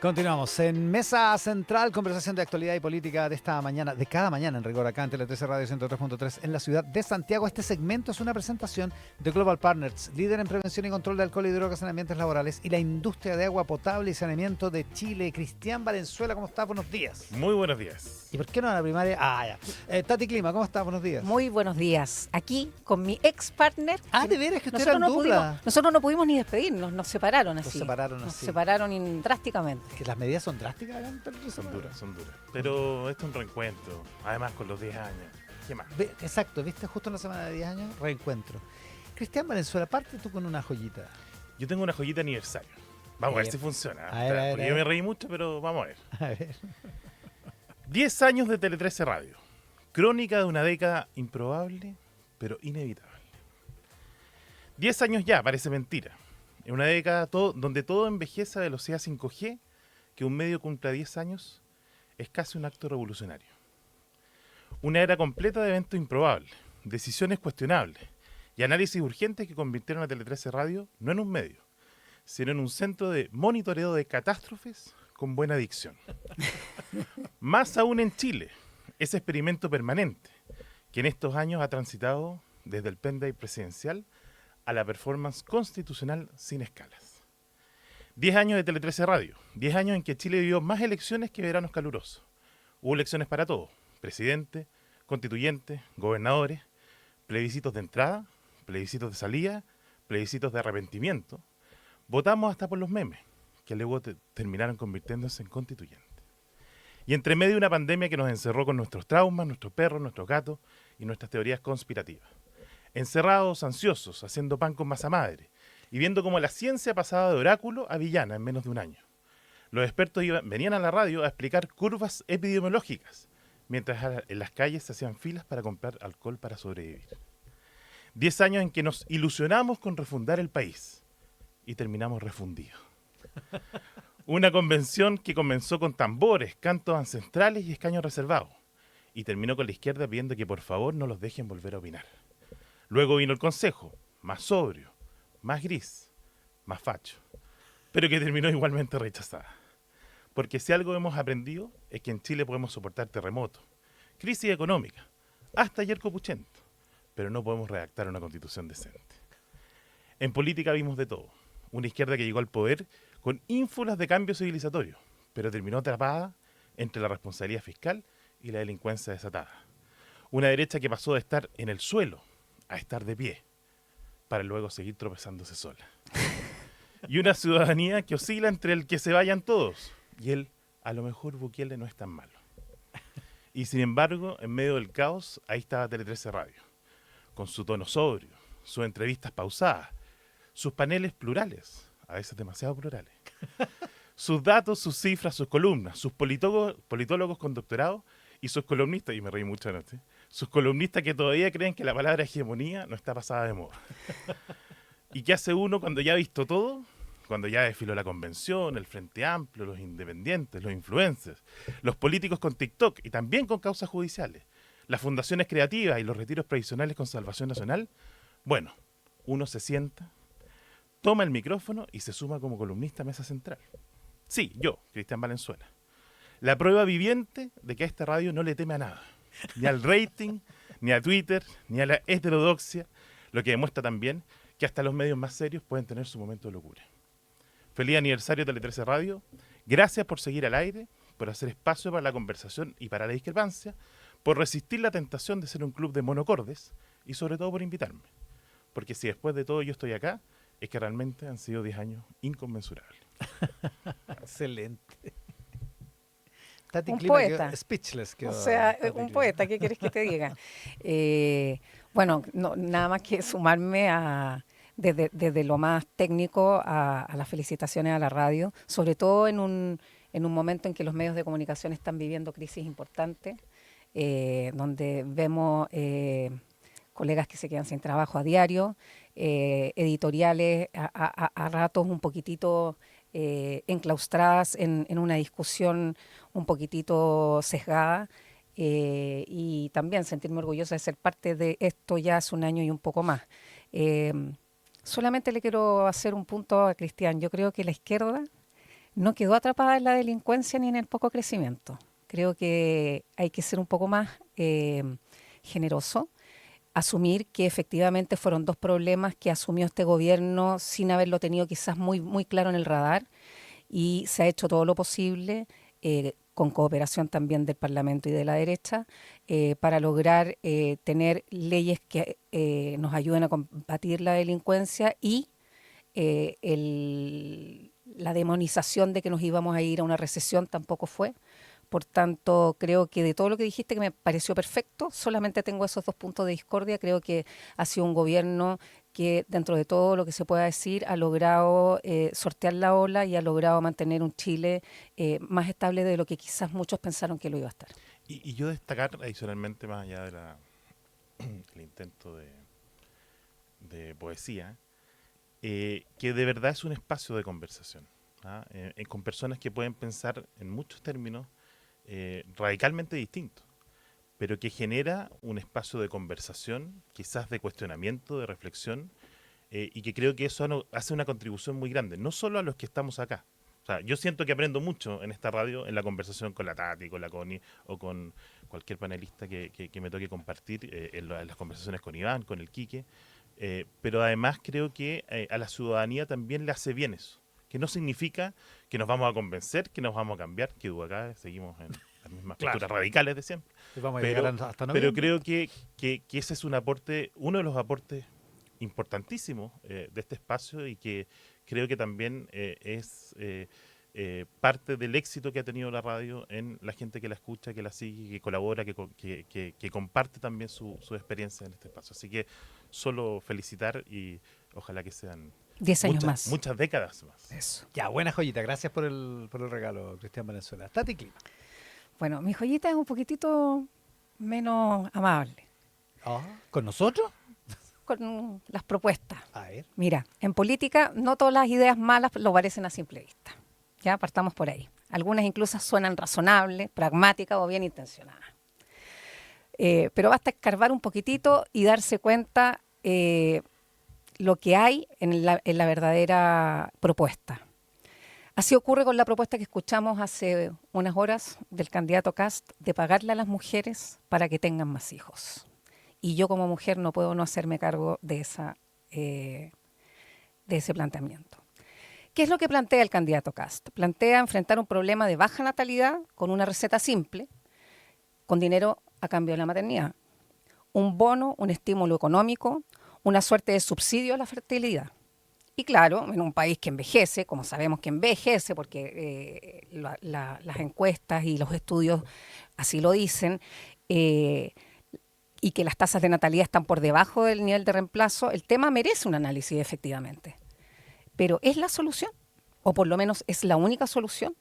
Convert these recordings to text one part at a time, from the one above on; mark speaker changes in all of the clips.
Speaker 1: Continuamos en Mesa Central, conversación de actualidad y política de esta mañana, de cada mañana en rigor, acá en Tele 13 Radio 103.3 en la ciudad de Santiago. Este segmento es una presentación de Global Partners, líder en prevención y control de alcohol y drogas en ambientes laborales y la industria de agua potable y saneamiento de Chile. Cristian Valenzuela, ¿cómo estás? Buenos días.
Speaker 2: Muy buenos días.
Speaker 1: ¿Y por qué no a la primaria? Ya. Tati Clima, ¿cómo estás? Buenos días.
Speaker 3: Muy buenos días. Aquí con mi ex partner.
Speaker 1: ¿De veras que ustedes eran dupla?
Speaker 3: Nosotros no pudimos ni despedirnos, nos separaron así.
Speaker 1: Nos
Speaker 3: separaron drásticamente.
Speaker 1: Es que las medidas son drásticas.
Speaker 2: Son duras. Pero esto es un reencuentro, además con los 10 años. ¿Qué más?
Speaker 1: Exacto, viste, justo en la semana de 10 años, reencuentro. Cristian Valenzuela, parte tú con una joyita.
Speaker 2: Yo tengo una joyita de aniversario. Vamos a ver si funciona. Porque yo me reí mucho, pero vamos a ver.
Speaker 1: A ver.
Speaker 2: 10 años de Tele 13 Radio. Crónica de una década improbable, pero inevitable. 10 años ya, parece mentira. En una década donde todo envejece a velocidad 5G, que un medio cumpla 10 años es casi un acto revolucionario. Una era completa de eventos improbables, decisiones cuestionables y análisis urgentes que convirtieron a Tele 13 Radio no en un medio, sino en un centro de monitoreo de catástrofes con buena dicción. Más aún en Chile, ese experimento permanente que en estos años ha transitado desde el pendrive presidencial a la performance constitucional sin escalas. 10 años de Tele 13 Radio, 10 años en que Chile vivió más elecciones que veranos calurosos. Hubo elecciones para todo, presidente, constituyentes, gobernadores, plebiscitos de entrada, plebiscitos de salida, plebiscitos de arrepentimiento. Votamos hasta por los memes, que luego terminaron convirtiéndose en constituyentes. Y entre medio una pandemia que nos encerró con nuestros traumas, nuestros perros, nuestros gatos y nuestras teorías conspirativas. Encerrados, ansiosos, haciendo pan con masa madre, y viendo cómo la ciencia pasaba de oráculo a villana en menos de un año. Los expertos venían a la radio a explicar curvas epidemiológicas, mientras en las calles se hacían filas para comprar alcohol para sobrevivir. 10 años en que nos ilusionamos con refundar el país, y terminamos refundidos. Una convención que comenzó con tambores, cantos ancestrales y escaños reservados, y terminó con la izquierda pidiendo que por favor no los dejen volver a opinar. Luego vino el consejo, más sobrio, más gris, más facho, pero que terminó igualmente rechazada. Porque si algo hemos aprendido es que en Chile podemos soportar terremotos, crisis económica, hasta Yerko Puchento, pero no podemos redactar una constitución decente. En política vimos de todo. Una izquierda que llegó al poder con ínfulas de cambio civilizatorio, pero terminó atrapada entre la responsabilidad fiscal y la delincuencia desatada. Una derecha que pasó de estar en el suelo a estar de pie, para luego seguir tropezándose sola. Y una ciudadanía que oscila entre el que se vayan todos y el a lo mejor Bukele no es tan malo. Y sin embargo, en medio del caos, ahí estaba Tele 13 Radio, con su tono sobrio, sus entrevistas pausadas, sus paneles plurales, a veces demasiado plurales, sus datos, sus cifras, sus columnas, sus politólogos con doctorado y sus columnistas, y me reí mucho anoche, sus columnistas que todavía creen que la palabra hegemonía no está pasada de moda. ¿Y qué hace uno cuando ya ha visto todo? Cuando ya desfiló la convención, el Frente Amplio, los independientes, los influencers, los políticos con TikTok y también con causas judiciales, las fundaciones creativas y los retiros previsionales con Salvación Nacional. Bueno, uno se sienta, toma el micrófono y se suma como columnista a Mesa Central. Sí, yo, Cristian Valenzuela. La prueba viviente de que a esta radio no le teme a nada. Ni al rating, ni a Twitter, ni a la heterodoxia, lo que demuestra también que hasta los medios más serios pueden tener su momento de locura. Feliz aniversario Tele 13 Radio, gracias por seguir al aire, por hacer espacio para la conversación y para la discrepancia, por resistir la tentación de ser un club de monocordes y sobre todo por invitarme. Porque si después de todo yo estoy acá, es que realmente han sido 10 años inconmensurables.
Speaker 1: Excelente. Tati
Speaker 3: Un
Speaker 1: Clima
Speaker 3: poeta.
Speaker 1: Quedó speechless. Quedó,
Speaker 3: O sea,
Speaker 1: Tati
Speaker 3: un
Speaker 1: Clima.
Speaker 3: poeta, ¿qué quieres que te diga? Bueno, nada más que sumarme desde lo más técnico a las felicitaciones a la radio, sobre todo en un momento en que los medios de comunicación están viviendo crisis importantes, donde vemos colegas que se quedan sin trabajo a diario, editoriales a ratos un poquitito enclaustradas en una discusión un poquitito sesgada, y también sentirme orgullosa de ser parte de esto ya hace un año y un poco más. Solamente le quiero hacer un punto a Cristian. Yo creo que la izquierda no quedó atrapada en la delincuencia ni en el poco crecimiento. Creo que hay que ser un poco más generoso, asumir que efectivamente fueron dos problemas que asumió este gobierno sin haberlo tenido quizás muy, muy claro en el radar, y se ha hecho todo lo posible, con cooperación también del Parlamento y de la derecha, para lograr tener leyes que nos ayuden a combatir la delincuencia, y la demonización de que nos íbamos a ir a una recesión tampoco fue. Por tanto, creo que de todo lo que dijiste, que me pareció perfecto, solamente tengo esos dos puntos de discordia. Creo que ha sido un gobierno que, dentro de todo lo que se pueda decir, ha logrado sortear la ola y ha logrado mantener un Chile más estable de lo que quizás muchos pensaron que lo iba a estar.
Speaker 2: Y yo destacar adicionalmente, más allá de el intento de poesía, que de verdad es un espacio de conversación, ¿ah? Con personas que pueden pensar en muchos términos radicalmente distintos, pero que genera un espacio de conversación, quizás de cuestionamiento, de reflexión, y que creo que eso hace una contribución muy grande, no solo a los que estamos acá. O sea, yo siento que aprendo mucho en esta radio, en la conversación con la Tati, con la Connie o con cualquier panelista que me toque compartir, en las conversaciones con Iván, con el Quique, pero además creo que a la ciudadanía también le hace bien eso, que no significa que nos vamos a convencer, que nos vamos a cambiar, que acá seguimos en las mismas posturas radicales de siempre.
Speaker 1: Y vamos a llegar hasta noviembre.
Speaker 2: Pero creo que ese es un aporte, uno de los aportes importantísimos de este espacio, y que creo que también es parte del éxito que ha tenido la radio en la gente que la escucha, que la sigue, que colabora, que comparte también su experiencia en este espacio. Así que solo felicitar, y ojalá que sean
Speaker 3: 10 años más.
Speaker 2: muchas décadas más.
Speaker 3: Eso.
Speaker 1: Ya, buena joyita. Gracias por el regalo, Cristian Valenzuela. Tati Clima.
Speaker 3: Bueno, mi joyita es un poquitito menos amable
Speaker 1: ¿Con nosotros?
Speaker 3: con las propuestas.
Speaker 1: A ver.
Speaker 3: Mira, en política no todas las ideas malas lo parecen a simple vista. Ya partamos por ahí. Algunas incluso suenan razonables, pragmáticas o bien intencionadas. Pero basta escarbar un poquitito y darse cuenta lo que hay en la verdadera propuesta. Así ocurre con la propuesta que escuchamos hace unas horas del candidato Kast de pagarle a las mujeres para que tengan más hijos. Y yo como mujer no puedo no hacerme cargo de ese planteamiento. ¿Qué es lo que plantea el candidato Kast? Plantea enfrentar un problema de baja natalidad con una receta simple, con dinero a cambio de la maternidad. Un bono, un estímulo económico, una suerte de subsidio a la fertilidad. Y claro, en un país que envejece, como sabemos que envejece, porque las encuestas y los estudios así lo dicen, y que las tasas de natalidad están por debajo del nivel de reemplazo, el tema merece un análisis efectivamente. Pero ¿es la solución? O por lo menos es la única solución.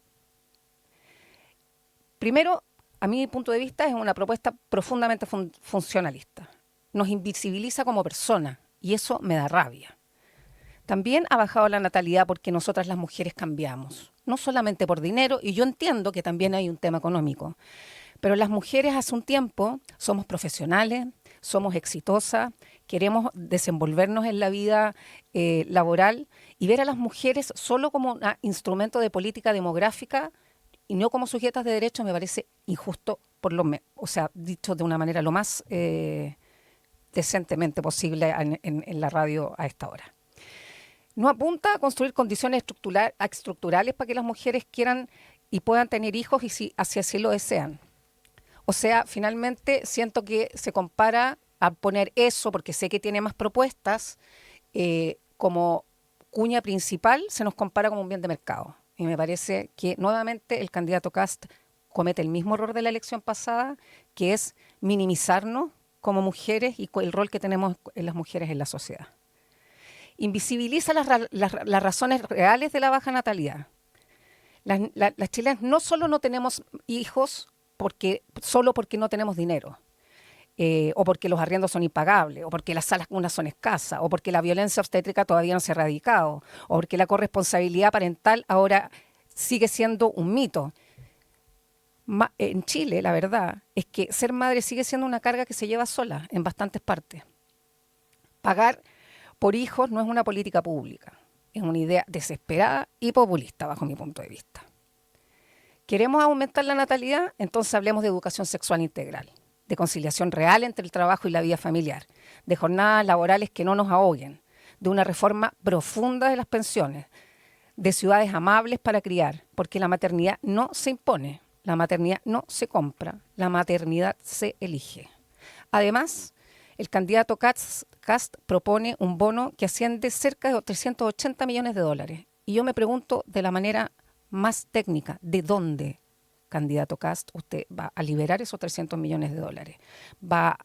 Speaker 3: Primero, a mi punto de vista, es una propuesta profundamente funcionalista. Nos invisibiliza como personas y eso me da rabia. También ha bajado la natalidad porque nosotras las mujeres cambiamos, no solamente por dinero, y yo entiendo que también hay un tema económico, pero las mujeres hace un tiempo somos profesionales, somos exitosas, queremos desenvolvernos en la vida laboral, y ver a las mujeres solo como un instrumento de política demográfica y no como sujetas de derechos me parece injusto, o sea, dicho de una manera lo más decentemente posible en la radio a esta hora. No apunta a construir condiciones estructurales para que las mujeres quieran y puedan tener hijos y si así lo desean. O sea, finalmente siento que se compara a poner eso, porque sé que tiene más propuestas, como cuña principal, se nos compara como un bien de mercado. Y me parece que nuevamente el candidato Kast comete el mismo error de la elección pasada, que es minimizarnos como mujeres y el rol que tenemos en las mujeres en la sociedad. Invisibiliza las razones reales de la baja natalidad. Las chilenas no solo no tenemos hijos solo porque no tenemos dinero, o porque los arriendos son impagables, o porque las salas comunas son escasas, o porque la violencia obstétrica todavía no se ha erradicado, o porque la corresponsabilidad parental ahora sigue siendo un mito. En Chile, la verdad, es que ser madre sigue siendo una carga que se lleva sola en bastantes partes. Pagar por hijos no es una política pública. es una idea desesperada y populista bajo mi punto de vista. ¿Queremos aumentar la natalidad? Entonces hablemos de educación sexual integral, de conciliación real entre el trabajo y la vida familiar, de jornadas laborales que no nos ahoguen, de una reforma profunda de las pensiones, de ciudades amables para criar, porque la maternidad no se impone, la maternidad no se compra, la maternidad se elige. Además, el candidato Kast propone un bono que asciende cerca de 380 millones de dólares. Y yo me pregunto de la manera más técnica, ¿de dónde, candidato Kast, usted va a liberar esos 300 millones de dólares? ¿Va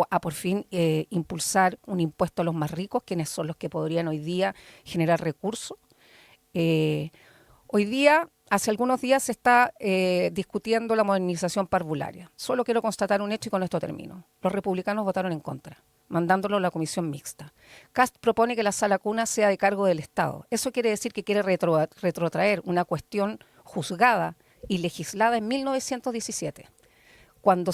Speaker 3: a por fin impulsar un impuesto a los más ricos, quienes son los que podrían hoy día generar recursos? Hoy día, hace algunos días, se está discutiendo la modernización parvularia. Solo quiero constatar un hecho y con esto termino. Los republicanos votaron en contra, mandándolo a la comisión mixta. Kast propone que la sala cuna sea de cargo del Estado. Eso quiere decir que quiere retrotraer una cuestión juzgada y legislada en 1917, cuando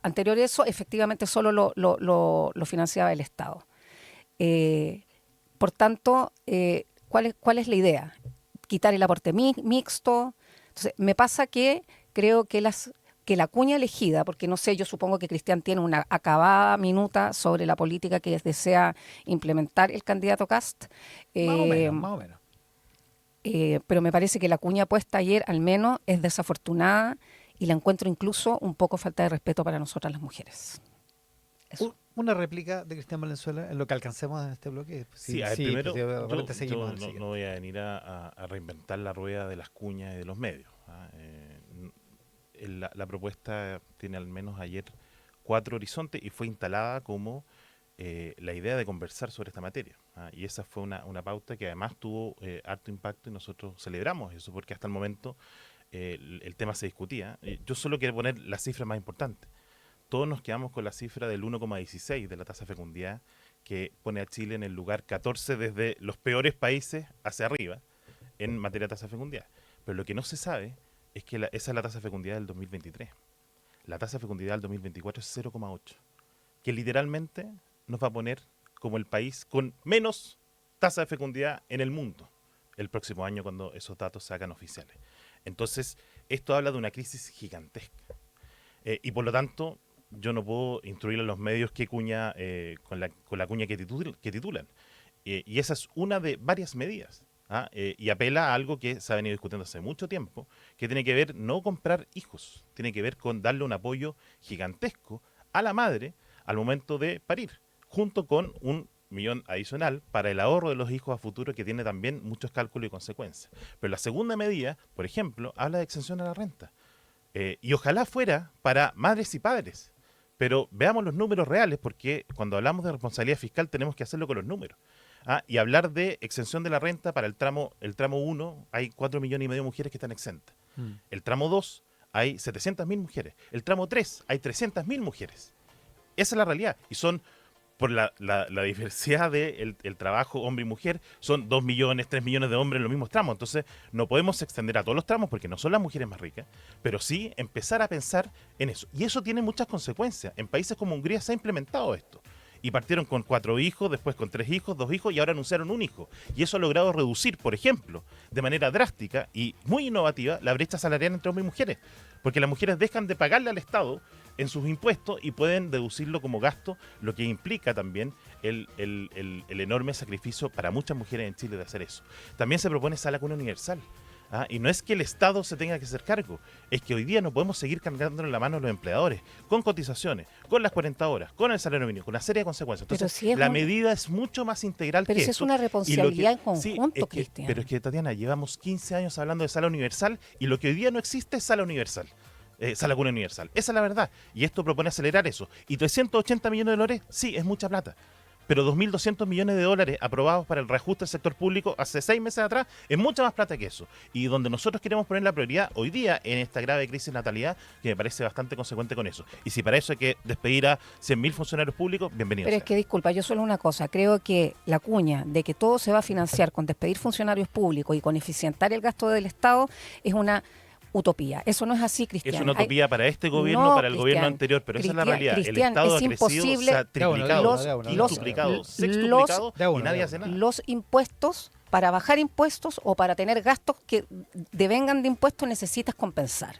Speaker 3: anterior a eso, efectivamente, solo lo financiaba el Estado. Por tanto, ¿cuál es la idea? Quitar el aporte mixto. Entonces, me pasa que creo que la cuña elegida, porque no sé, yo supongo que Cristian tiene una acabada minuta sobre la política que desea implementar el candidato Kast.
Speaker 1: Más o menos.
Speaker 3: Pero me parece que la cuña puesta ayer al menos es desafortunada y la encuentro incluso un poco falta de respeto para nosotras las mujeres. Eso.
Speaker 1: Una réplica de Cristian Valenzuela en lo que alcancemos en este bloque.
Speaker 2: Primero,
Speaker 1: seguimos
Speaker 2: no voy a venir a reinventar la rueda de las cuñas y de los medios. La propuesta tiene al menos ayer 4 horizontes y fue instalada como la idea de conversar sobre esta materia. Y esa fue una pauta que además tuvo harto impacto y nosotros celebramos eso porque hasta el momento el tema se discutía. Yo solo quiero poner la cifra más importante. Todos nos quedamos con la cifra del 1,16 de la tasa de fecundidad, que pone a Chile en el lugar 14 desde los peores países hacia arriba en materia de tasa de fecundidad. Pero lo que no se sabe es que esa es la tasa de fecundidad del 2023. La tasa de fecundidad del 2024 es 0,8, que literalmente nos va a poner como el país con menos tasa de fecundidad en el mundo el próximo año cuando esos datos se hagan oficiales. Entonces, esto habla de una crisis gigantesca. Y por lo tanto, yo no puedo instruir a los medios qué cuña, con la cuña que titulan. Y esa es una de varias medidas. Y apela a algo que se ha venido discutiendo hace mucho tiempo, que tiene que ver no comprar hijos, tiene que ver con darle un apoyo gigantesco a la madre al momento de parir, junto con $1 millón adicional para el ahorro de los hijos a futuro, que tiene también muchos cálculos y consecuencias. Pero la segunda medida, por ejemplo, habla de exención a la renta. Y ojalá fuera para madres y padres. Pero veamos los números reales, porque cuando hablamos de responsabilidad fiscal tenemos que hacerlo con los números. Y hablar de exención de la renta para el tramo 1, hay 4,5 millones de mujeres que están exentas. El tramo 2, hay 700.000 mujeres. El tramo 3, hay 300.000 mujeres. Esa es la realidad. Y son, por la diversidad del trabajo hombre y mujer, son 2 millones, 3 millones de hombres en los mismos tramos. Entonces, no podemos extender a todos los tramos porque no son las mujeres más ricas, pero sí empezar a pensar en eso. Y eso tiene muchas consecuencias. En países como Hungría se ha implementado esto. Y partieron con 4 hijos, después con 3 hijos, 2 hijos y ahora anunciaron 1 hijo. Y eso ha logrado reducir, por ejemplo, de manera drástica y muy innovativa, la brecha salarial entre hombres y mujeres. Porque las mujeres dejan de pagarle al Estado en sus impuestos y pueden deducirlo como gasto, lo que implica también el enorme sacrificio para muchas mujeres en Chile de hacer eso. También se propone sala cuna universal. Y no es que el Estado se tenga que hacer cargo, es que hoy día no podemos seguir cargándole la mano a los empleadores, con cotizaciones, con las 40 horas, con el salario mínimo, con una serie de consecuencias. Entonces, si la medida es mucho más integral que eso.
Speaker 3: Pero es una responsabilidad en conjunto, Cristian.
Speaker 2: Pero es que, Tatiana, llevamos 15 años hablando de sala universal y lo que hoy día no existe es sala universal. Sala cuna universal. Esa es la verdad. Y esto propone acelerar eso. Y 380 millones de dólares, sí, es mucha plata. Pero 2.200 millones de dólares aprobados para el reajuste del sector público hace 6 meses atrás es mucha más plata que eso. Y donde nosotros queremos poner la prioridad hoy día en esta grave crisis de natalidad, que me parece bastante consecuente con eso. Y si para eso hay que despedir a 100.000 funcionarios públicos, bienvenidos.
Speaker 3: Pero es que, disculpa, yo solo una cosa. Creo que la cuña de que todo se va a financiar con despedir funcionarios públicos y con eficientar el gasto del Estado es una utopía. Eso no es así, Cristian.
Speaker 2: Es una utopía para este gobierno, para el gobierno anterior, pero esa es la realidad. El Estado ha crecido, se ha triplicado, quintuplicado, sextuplicado y nadie hace nada.
Speaker 3: Los impuestos para bajar impuestos o para tener gastos que devengan de impuestos necesitas compensar.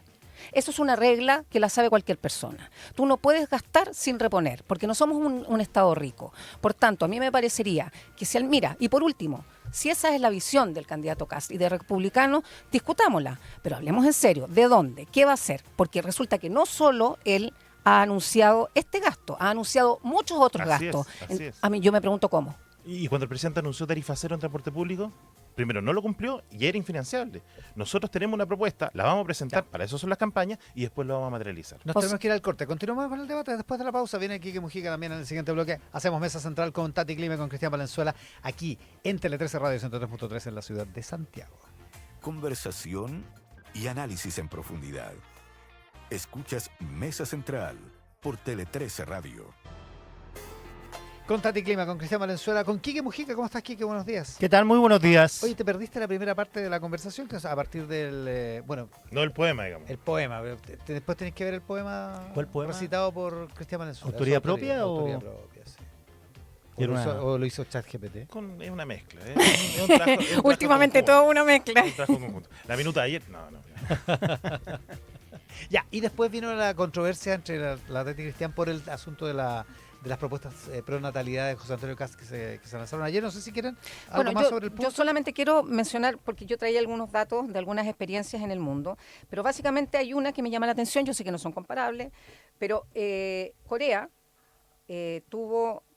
Speaker 3: Eso es una regla que la sabe cualquier persona. Tú no puedes gastar sin reponer, porque no somos un Estado rico. Por tanto, a mí me parecería que si mira, y por último, si esa es la visión del candidato Kast y de republicanos, discutámosla, pero hablemos en serio, ¿de dónde? ¿Qué va a hacer? Porque resulta que no solo él ha anunciado este gasto, ha anunciado muchos otros gastos.
Speaker 2: Así es.
Speaker 3: A mí yo me pregunto cómo.
Speaker 2: Y cuando el presidente anunció tarifa cero en transporte público, primero no lo cumplió y era infinanciable. Nosotros tenemos una propuesta, la vamos a presentar, para eso son las campañas, y después lo vamos a materializar.
Speaker 1: Nos tenemos que ir al corte. Continuamos con el debate después de la pausa. Viene Quique Mujica también en el siguiente bloque. Hacemos mesa central con Tati Clima y con Cristian Valenzuela aquí en Tele 13 Radio 103.3 en la ciudad de Santiago.
Speaker 4: Conversación y análisis en profundidad. Escuchas Mesa Central por Tele 13 Radio.
Speaker 1: Con Tati Clima, con Cristian Valenzuela, con Quique Mujica. ¿Cómo estás, Quique? Buenos días.
Speaker 5: ¿Qué tal? Muy buenos días.
Speaker 1: Oye, te perdiste la primera parte de la conversación, que es a partir del,
Speaker 2: No el poema, digamos.
Speaker 1: el poema. Pero después tenés que ver el poema,
Speaker 5: ¿Cuál poema?
Speaker 1: recitado por Cristian Valenzuela.
Speaker 5: ¿Autoría
Speaker 1: Su
Speaker 5: propia o...?
Speaker 1: Autoría propia, sí.
Speaker 5: Y era
Speaker 1: O lo hizo ChatGPT.
Speaker 2: Es una mezcla. Es un trabajo
Speaker 3: Últimamente
Speaker 2: conjunto.
Speaker 3: todo una mezcla.
Speaker 2: Un trabajo conjunto. La minuta de ayer, no.
Speaker 1: Ya, y después vino la controversia entre la Tati y Cristian por el asunto de las propuestas pro natalidad de José Antonio Kast que se lanzaron ayer. No sé si quieren algo más sobre el punto.
Speaker 3: Yo solamente quiero mencionar, porque yo traía algunos datos de algunas experiencias en el mundo, pero básicamente hay una que me llama la atención, yo sé que no son comparables, pero Corea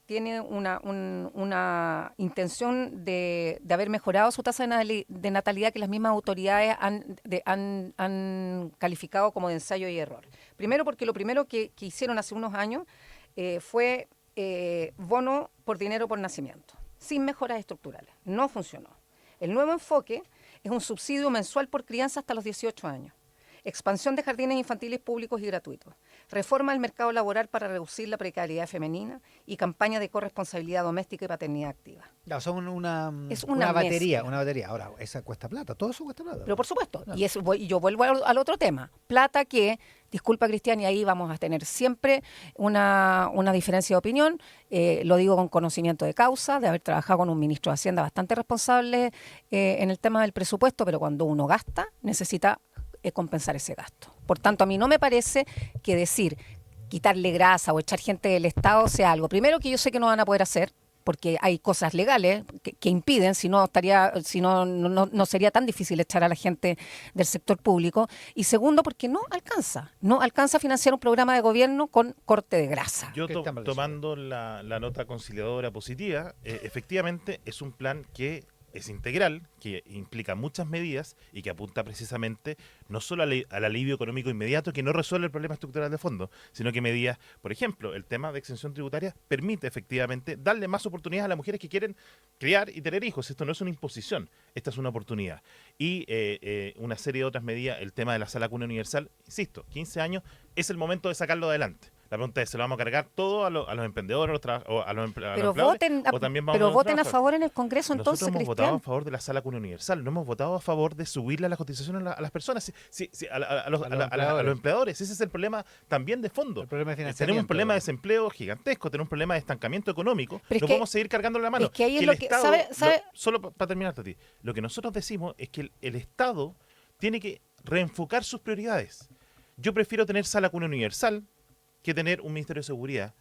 Speaker 3: tiene una intención de haber mejorado su tasa de natalidad que las mismas autoridades han calificado como de ensayo y error. Primero porque lo primero que hicieron hace unos años fue bono por dinero por nacimiento, sin mejoras estructurales. No funcionó. El nuevo enfoque es un subsidio mensual por crianza hasta los 18 años. Expansión de jardines infantiles públicos y gratuitos. Reforma del mercado laboral para reducir la precariedad femenina y campaña de corresponsabilidad doméstica y paternidad activa.
Speaker 1: Ya, son una
Speaker 3: una
Speaker 1: batería,
Speaker 3: mezcla.
Speaker 1: una batería. Ahora, esa cuesta plata, todo eso cuesta plata.
Speaker 3: Pero por supuesto,
Speaker 1: Claro.
Speaker 3: y yo vuelvo al otro tema. Plata que, disculpa Cristian, y ahí vamos a tener siempre una diferencia de opinión. Lo digo con conocimiento de causa, de haber trabajado con un ministro de Hacienda bastante responsable en el tema del presupuesto, pero cuando uno gasta, necesita compensar ese gasto. Por tanto, a mí no me parece que decir quitarle grasa o echar gente del Estado sea algo. Primero, que yo sé que no van a poder hacer, porque hay cosas legales que impiden, si no sería tan difícil echar a la gente del sector público. Y segundo, porque no alcanza a financiar un programa de gobierno con corte de grasa.
Speaker 2: Yo
Speaker 1: Cristian Valenzuela.
Speaker 2: tomando la nota conciliadora positiva, efectivamente es un plan que es integral, que implica muchas medidas y que apunta precisamente no solo al alivio económico inmediato, que no resuelve el problema estructural de fondo, sino que medidas, por ejemplo, el tema de exención tributaria permite efectivamente darle más oportunidades a las mujeres que quieren criar y tener hijos. Esto no es una imposición, esta es una oportunidad. Y una serie de otras medidas, el tema de la sala cuna universal, insisto, 15 años es el momento de sacarlo adelante. La pregunta es, ¿se lo vamos a cargar todo a los emprendedores o a los empleadores? ¿O también vamos
Speaker 3: voten a
Speaker 2: los
Speaker 3: favor en el Congreso entonces,
Speaker 2: Nosotros hemos
Speaker 3: Cristian.
Speaker 2: votado a favor de la sala cuna universal, no hemos votado a favor de subirle las cotizaciones a las personas, a los empleadores. Ese es el problema también de fondo.
Speaker 1: El problema de
Speaker 2: Tenemos
Speaker 1: financiamiento.
Speaker 2: un problema de desempleo gigantesco, tenemos un problema de estancamiento económico,
Speaker 3: Pero es
Speaker 2: no
Speaker 3: que-
Speaker 2: podemos seguir cargándole la mano.
Speaker 3: es que ahí es
Speaker 2: el
Speaker 3: lo que-
Speaker 2: Estado,
Speaker 3: ¿sabe?
Speaker 2: solo para terminar, Tati, lo que nosotros decimos es que el Estado tiene que reenfocar sus prioridades. Yo prefiero tener sala cuna universal que tener un Ministerio de Seguridad.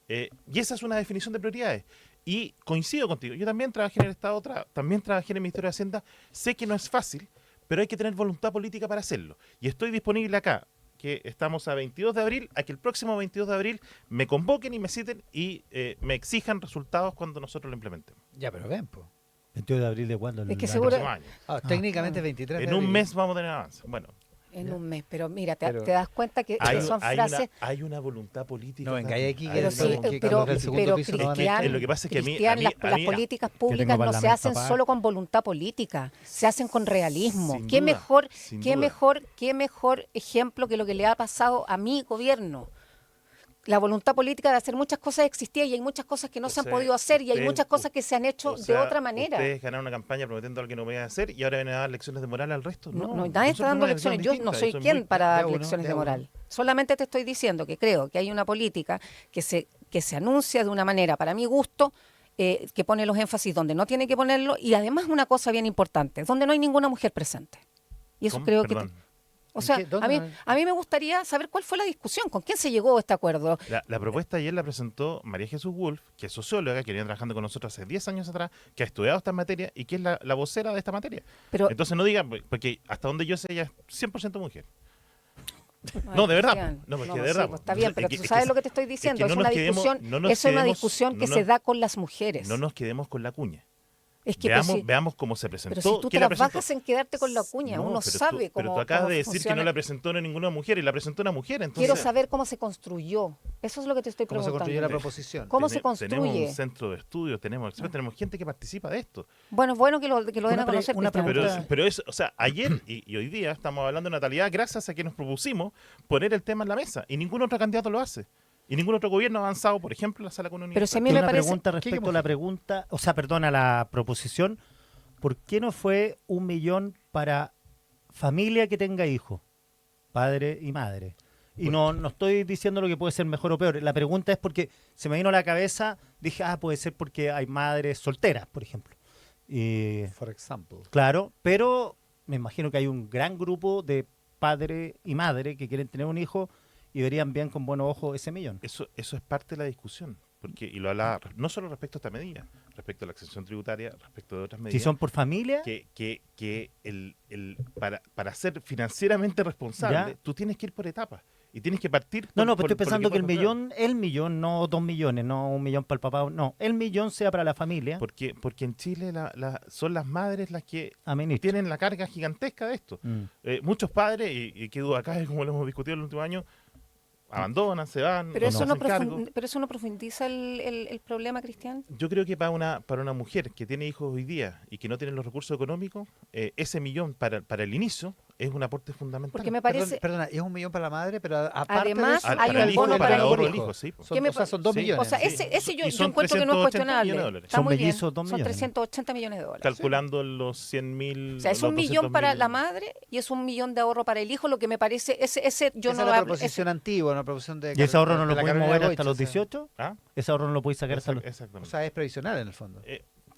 Speaker 2: Y esa es una definición de prioridades. Y coincido contigo. Yo también trabajé en el Estado, también trabajé en el Ministerio de Hacienda. Sé que no es fácil, pero hay que tener voluntad política para hacerlo. Y estoy disponible acá, que estamos a 22 de abril, a que el próximo 22 de abril me convoquen y me citen y me exijan resultados cuando nosotros lo implementemos.
Speaker 1: Ya, pero ven, po.
Speaker 5: 22 de abril de cuándo?
Speaker 3: Es que
Speaker 5: El
Speaker 3: seguro-
Speaker 2: Próximo año.
Speaker 1: Técnicamente 23 de
Speaker 2: En un
Speaker 1: abril.
Speaker 2: mes vamos a tener avance. Bueno,
Speaker 3: En un mes, pero mira, te
Speaker 1: Pero-
Speaker 3: das cuenta que son frases...
Speaker 2: hay una voluntad política.
Speaker 1: No, venga,
Speaker 2: Tati.
Speaker 1: hay aquí que
Speaker 3: Pero
Speaker 1: los
Speaker 3: sí,
Speaker 1: que
Speaker 3: pero,
Speaker 1: los del segundo
Speaker 3: pero
Speaker 1: piso no van a-
Speaker 3: Cristian,
Speaker 2: lo que pasa es que a mí-
Speaker 3: Cristian, las políticas públicas
Speaker 5: tengo
Speaker 3: no se
Speaker 5: parlamento
Speaker 3: hacen
Speaker 5: aparte.
Speaker 3: solo con voluntad política, se hacen con realismo.
Speaker 2: Sin
Speaker 3: ¿Qué
Speaker 2: duda,
Speaker 3: mejor,
Speaker 2: sin
Speaker 3: qué
Speaker 2: duda.
Speaker 3: mejor, qué mejor ejemplo que lo que le ha pasado a mi gobierno? La voluntad política de hacer muchas cosas existía y hay muchas cosas que no se han podido hacer y hay
Speaker 2: ustedes-
Speaker 3: muchas cosas que se han hecho
Speaker 2: O
Speaker 3: de
Speaker 2: sea,
Speaker 3: otra manera.
Speaker 2: Ustedes ganaron una campaña prometiendo algo que no voy a hacer y ahora vienen a dar lecciones de moral al resto.
Speaker 3: No,
Speaker 2: No,
Speaker 3: nadie está
Speaker 2: nosotros
Speaker 3: dando
Speaker 2: tenemos una
Speaker 3: lecciones. Yo
Speaker 2: visión
Speaker 3: no soy
Speaker 2: distinta,
Speaker 3: quien
Speaker 2: muy-
Speaker 3: para
Speaker 1: de
Speaker 3: dar
Speaker 1: uno,
Speaker 3: lecciones
Speaker 1: de
Speaker 3: de
Speaker 1: uno.
Speaker 3: moral. Solamente te estoy diciendo que creo que hay una política que se anuncia de una manera, para mi gusto, que pone los énfasis donde no tiene que ponerlo, y además una cosa bien importante, donde no hay ninguna mujer presente. Y eso
Speaker 2: ¿Cómo?
Speaker 3: creo
Speaker 2: Perdón.
Speaker 3: que... O sea,
Speaker 1: ¿Dónde?
Speaker 3: a mí me gustaría saber cuál fue la discusión, con quién se llegó a este acuerdo.
Speaker 2: La propuesta ayer la presentó María Jesús Wolf, que es socióloga, que viene trabajando con nosotros hace 10 años atrás, que ha estudiado esta materia y que es la vocera de esta materia.
Speaker 3: Pero,
Speaker 2: Entonces no digan, porque hasta donde yo sé ella es 100% mujer.
Speaker 3: Ay,
Speaker 2: No, de verdad.
Speaker 3: Cristian,
Speaker 2: No, porque
Speaker 3: no,
Speaker 2: de
Speaker 3: sí,
Speaker 2: verdad.
Speaker 3: pues está bien, pero
Speaker 2: Es que-
Speaker 3: tú
Speaker 2: es
Speaker 3: sabes
Speaker 2: que-
Speaker 3: lo que te estoy diciendo,
Speaker 2: no
Speaker 3: es
Speaker 2: nos
Speaker 3: una
Speaker 2: quedemos-
Speaker 3: discusión,
Speaker 2: no nos
Speaker 3: es una
Speaker 2: quedemos-
Speaker 3: discusión que
Speaker 2: no
Speaker 3: se
Speaker 2: nos-
Speaker 3: da con las mujeres.
Speaker 2: No nos quedemos con la cuña.
Speaker 3: Es que
Speaker 2: Veamos,
Speaker 3: pues,
Speaker 2: veamos cómo se presentó.
Speaker 3: pero si tú
Speaker 2: quién la presentó.
Speaker 3: trabajas en quedarte con la cuña,
Speaker 2: No,
Speaker 3: uno
Speaker 2: pero
Speaker 3: sabe
Speaker 2: pero
Speaker 3: cómo
Speaker 2: tú acabas
Speaker 3: cómo
Speaker 2: de decir que
Speaker 3: funciona.
Speaker 2: no la presentó ninguna mujer y la presentó una mujer. Entonces,
Speaker 3: Quiero saber cómo se construyó. Eso es lo que te estoy
Speaker 1: ¿Cómo se
Speaker 3: preguntando.
Speaker 1: construyó la proposición?
Speaker 3: ¿Cómo se
Speaker 2: Tenemos
Speaker 3: construye?
Speaker 2: un centro de estudios, tenemos expertos, tenemos gente que participa de esto.
Speaker 3: Bueno, es bueno que lo den
Speaker 5: Una
Speaker 3: a conocer.
Speaker 5: una
Speaker 3: Cristian.
Speaker 5: pregunta.
Speaker 2: Pero es, o sea, ayer y hoy día estamos hablando de natalidad gracias a que nos propusimos poner el tema en la mesa y ningún otro candidato lo hace. Y ningún otro gobierno ha avanzado, por ejemplo, en la sala con
Speaker 3: Pero si a mí
Speaker 5: Tengo
Speaker 3: me
Speaker 5: una
Speaker 3: parece...
Speaker 5: pregunta respecto a la pregunta, o sea, perdón, a la proposición. ¿Por qué no fue 1 millón para familia que tenga hijos, padre y madre? Y no estoy diciendo lo que puede ser mejor o peor. La pregunta es porque se me vino a la cabeza, dije, puede ser porque hay madres solteras, por ejemplo. Y
Speaker 1: For example.
Speaker 5: claro, pero me imagino que hay un gran grupo de padre y madre que quieren tener un hijo y verían bien con buenos ojos ese millón.
Speaker 2: Eso es parte de la discusión. Porque, y lo hablaba no solo respecto a esta medida, respecto a la exención tributaria, respecto de otras medidas.
Speaker 5: Si son por familia,
Speaker 2: que para ser financieramente responsable,
Speaker 5: Ya.
Speaker 2: tú tienes que ir por etapas. Y tienes que partir.
Speaker 5: no,
Speaker 2: por-
Speaker 5: pero estoy
Speaker 2: por lo
Speaker 5: pensando que
Speaker 2: puedas lograr.
Speaker 5: el millón, no 2 millones, no 1 millón para el papá, no, el millón sea para la familia.
Speaker 2: Porque en Chile son las madres las que
Speaker 5: Ministro.
Speaker 2: tienen la carga gigantesca de esto. Muchos padres, y que duda acá, como lo hemos discutido en el último año, abandonan, se van.
Speaker 3: Pero,
Speaker 2: o
Speaker 3: eso
Speaker 2: se
Speaker 3: no
Speaker 2: hacen cargo.
Speaker 3: pero eso no profundiza el problema, Cristian.
Speaker 2: Yo creo que para una mujer que tiene hijos hoy día y que no tiene los recursos económicos, ese millón para el inicio es un aporte fundamental.
Speaker 3: Porque me parece...
Speaker 1: Perdona, es 1 millón para la madre, pero aparte
Speaker 3: Además,
Speaker 1: de eso,
Speaker 3: hay
Speaker 2: para
Speaker 3: un
Speaker 2: el hijo,
Speaker 3: bono
Speaker 2: para
Speaker 3: para
Speaker 2: el
Speaker 3: el
Speaker 2: ahorro
Speaker 3: hijo.
Speaker 2: del hijo, sí.
Speaker 1: son,
Speaker 3: ¿Qué me
Speaker 1: o sea, son 2
Speaker 2: sí.
Speaker 1: millones.
Speaker 3: O sea,
Speaker 2: Sí.
Speaker 3: ese
Speaker 2: Y
Speaker 3: yo
Speaker 2: son
Speaker 3: encuentro que no es
Speaker 2: 380 millones de
Speaker 3: cuestionable.
Speaker 2: dólares.
Speaker 3: Está
Speaker 5: Son
Speaker 3: muy bien.
Speaker 5: mellizos, 2
Speaker 3: Son
Speaker 5: millones.
Speaker 3: 380 millones de dólares.
Speaker 2: Calculando los 100.000.
Speaker 3: O sea, es
Speaker 2: los
Speaker 3: 1 millón para
Speaker 2: 200.000.
Speaker 3: la madre y es 1 millón de ahorro para el hijo, lo que me parece, ese yo
Speaker 1: Esa
Speaker 3: no
Speaker 1: es la
Speaker 3: hablo-
Speaker 1: proposición antigua, una proposición de...
Speaker 5: ¿Y ese ahorro no
Speaker 1: de
Speaker 5: lo
Speaker 1: la
Speaker 5: pueden
Speaker 1: Carolina
Speaker 5: mover hasta
Speaker 1: Goich,
Speaker 5: los
Speaker 1: o sea,
Speaker 5: 18?
Speaker 2: ¿Ah?
Speaker 5: Ese ahorro no lo puedes sacar hasta los...
Speaker 1: O
Speaker 2: Exactamente.
Speaker 1: sea, es previsional en el fondo.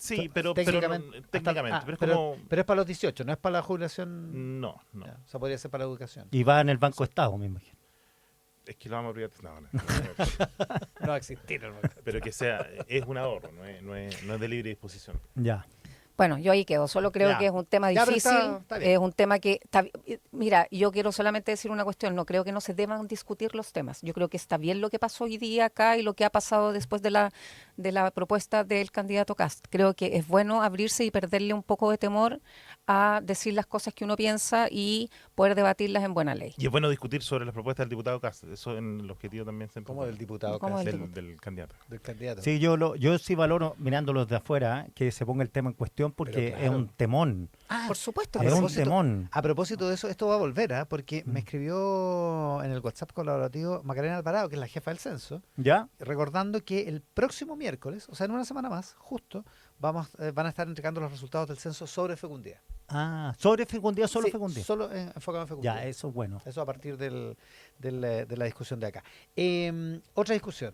Speaker 2: Sí, pero
Speaker 1: Técnicamente,
Speaker 2: técnicamente.
Speaker 1: hasta-
Speaker 2: Pero es
Speaker 1: pero,
Speaker 2: como.
Speaker 1: pero es para los 18, no es para la jubilación.
Speaker 2: No.
Speaker 1: Ya, o sea, podría ser para la educación.
Speaker 5: Y va en el Banco Estado, me imagino.
Speaker 2: Es que lo vamos a privatizar. No.
Speaker 1: No va a existir.
Speaker 2: Pero que sea, es un ahorro, no es de libre disposición.
Speaker 5: Ya.
Speaker 3: Bueno, yo ahí quedo. Solo creo
Speaker 1: Ya.
Speaker 3: que es un tema
Speaker 1: Ya, pero
Speaker 3: difícil.
Speaker 1: está bien.
Speaker 3: Es un tema que... Mira, yo quiero solamente decir una cuestión. No creo que no se deban discutir los temas. Yo creo que está bien lo que pasó hoy día acá y lo que ha pasado después de la propuesta del candidato Kast. Creo que es bueno abrirse y perderle un poco de temor a decir las cosas que uno piensa y poder debatirlas en buena ley.
Speaker 2: Y es bueno discutir sobre las propuestas del diputado Cast. Eso en el objetivo también se
Speaker 1: Como del diputado,
Speaker 3: ¿Cómo
Speaker 1: casi,
Speaker 3: del
Speaker 2: del candidato.
Speaker 1: del candidato.
Speaker 5: Sí, yo sí valoro, mirándolos de afuera, que se ponga el tema en cuestión porque
Speaker 1: claro.
Speaker 5: es un temón.
Speaker 3: Por supuesto
Speaker 1: A
Speaker 3: que
Speaker 5: Es
Speaker 3: sí.
Speaker 5: un temón.
Speaker 1: A propósito de eso, esto va a volver, porque me escribió en el WhatsApp colaborativo Macarena Alvarado, que es la jefa del censo,
Speaker 5: ¿Ya?
Speaker 1: recordando que el próximo miércoles, o sea, en una semana más, justo, van a estar entregando los resultados del censo sobre fecundidad.
Speaker 5: Sobre fecundidad, solo
Speaker 1: Sí,
Speaker 5: fecundidad.
Speaker 1: Solo enfocado en fecundidad.
Speaker 5: Ya, eso es bueno.
Speaker 1: Eso a partir de la discusión de acá. Otra discusión.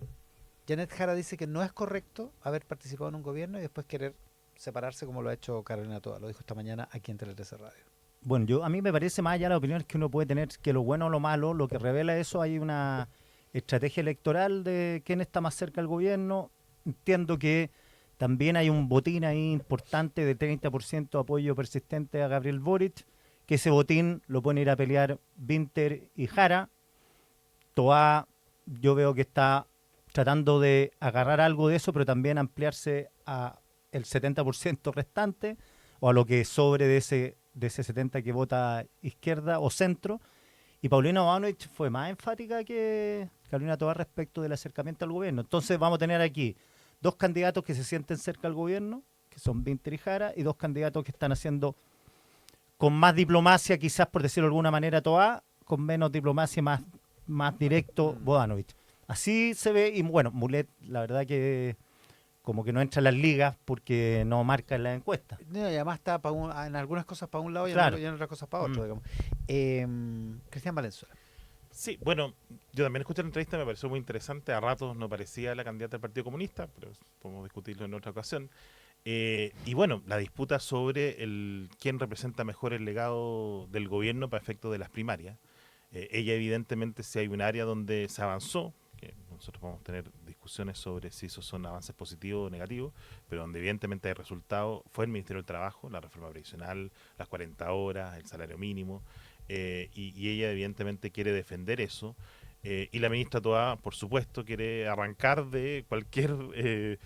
Speaker 1: Janet Jara dice que no es correcto haber participado en un gobierno y después querer separarse como lo ha hecho Carolina Toa. Lo dijo esta mañana aquí en Tele 13 Radio.
Speaker 5: Bueno, a mí me parece más allá de las opiniones que uno puede tener, que lo bueno o lo malo, lo que revela eso, hay una estrategia electoral de quién está más cerca del gobierno. Entiendo que también hay un botín ahí importante de 30% apoyo persistente a Gabriel Boric, que ese botín lo pueden ir a pelear Winter y Jara. Toa, yo veo que está tratando de agarrar algo de eso, pero también ampliarse a el 70% restante, o a lo que sobre de ese 70 que vota izquierda o centro. Y Paulina Bodanovich fue más enfática que Carolina Toa respecto del acercamiento al gobierno. Entonces vamos a tener aquí 2 candidatos que se sienten cerca al gobierno, que son Winter y Jara, y 2 candidatos que están haciendo con más diplomacia, quizás por decirlo de alguna manera, Toa, con menos diplomacia, más directo Bodanovich. Así se ve, y bueno, Mulet, la verdad que como que no entra en las ligas porque no marca en las encuestas.
Speaker 1: No, y además está en algunas cosas para un lado y,
Speaker 5: Claro.
Speaker 1: y en otras cosas para otro. Digamos. Cristian Valenzuela.
Speaker 2: Sí, bueno, yo también escuché la entrevista, me pareció muy interesante. A ratos no parecía la candidata del Partido Comunista, pero podemos discutirlo en otra ocasión. Y bueno, la disputa sobre quién representa mejor el legado del gobierno para efectos de las primarias. Ella evidentemente, si hay un área donde se avanzó, que nosotros vamos a tener discusiones sobre si esos son avances positivos o negativos, pero donde evidentemente hay resultados, fue el Ministerio del Trabajo, la reforma previsional, las 40 horas, el salario mínimo, y ella evidentemente quiere defender eso. Y la ministra Toá, por supuesto, quiere arrancar de cualquier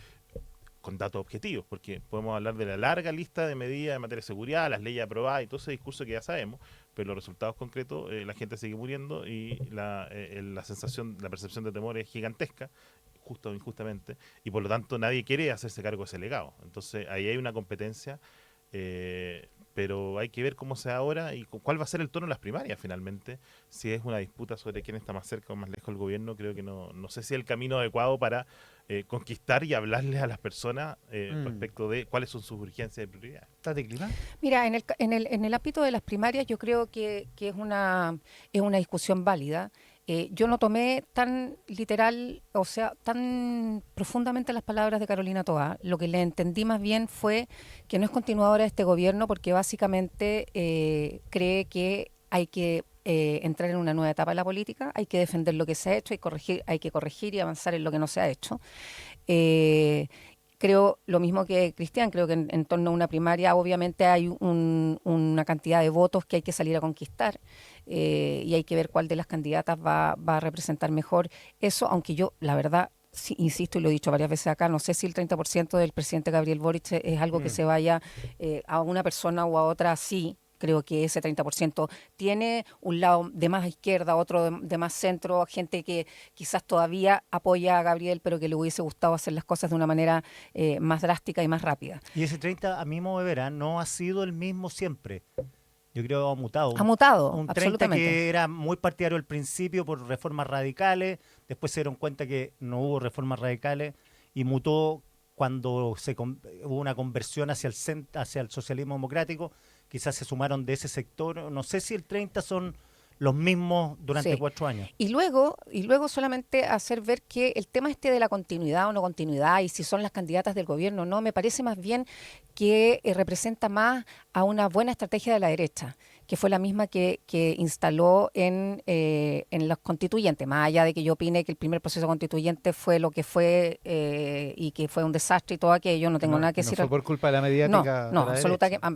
Speaker 2: con datos objetivos, porque podemos hablar de la larga lista de medidas en materia de seguridad, las leyes aprobadas y todo ese discurso que ya sabemos, pero los resultados concretos, la gente sigue muriendo y la sensación, la percepción de temor es gigantesca, justo o injustamente, y por lo tanto nadie quiere hacerse cargo de ese legado. Entonces ahí hay una competencia, pero hay que ver cómo se da ahora y cuál va a ser el tono de las primarias finalmente. Si es una disputa sobre quién está más cerca o más lejos del gobierno, creo que no sé si es el camino adecuado para conquistar y hablarles a las personas respecto de cuáles son sus urgencias y prioridades.
Speaker 1: ¿Tati Clima?
Speaker 3: Mira, en el ámbito de las primarias yo creo que es una discusión válida. Yo no tomé tan literal, o sea, tan profundamente las palabras de Carolina Toá. Lo que le entendí más bien fue que no es continuadora de este gobierno porque básicamente cree que hay que entrar en una nueva etapa de la política, hay que defender lo que se ha hecho, hay que corregir y avanzar en lo que no se ha hecho. Creo lo mismo que Cristian, creo que en torno a una primaria obviamente hay una cantidad de votos que hay que salir a conquistar y hay que ver cuál de las candidatas va a representar mejor eso, aunque yo, la verdad, sí, insisto y lo he dicho varias veces acá, no sé si el 30% del presidente Gabriel Boric es algo que se vaya a una persona o a otra así. Creo que ese 30% tiene un lado de más izquierda, otro de más centro, gente que quizás todavía apoya a Gabriel, pero que le hubiese gustado hacer las cosas de una manera más drástica y más rápida.
Speaker 5: Y ese 30, a mi modo de ver, no ha sido el mismo siempre. Yo creo que ha mutado.
Speaker 3: Ha mutado,
Speaker 5: un 30
Speaker 3: absolutamente.
Speaker 5: que era muy partidario al principio por reformas radicales, después se dieron cuenta que no hubo reformas radicales y mutó cuando hubo una conversión hacia el socialismo democrático. Quizás se sumaron de ese sector. No sé si el 30 son los mismos durante 4 años.
Speaker 3: Y luego solamente hacer ver que el tema de la continuidad o no continuidad y si son las candidatas del gobierno o no, me parece más bien que representa más a una buena estrategia de la derecha, que fue la misma que instaló en los constituyentes, más allá de que yo opine que el primer proceso constituyente fue lo que fue y que fue un desastre y todo aquello, no tengo nada que decir.
Speaker 1: No fue por culpa de la mediática.
Speaker 3: No,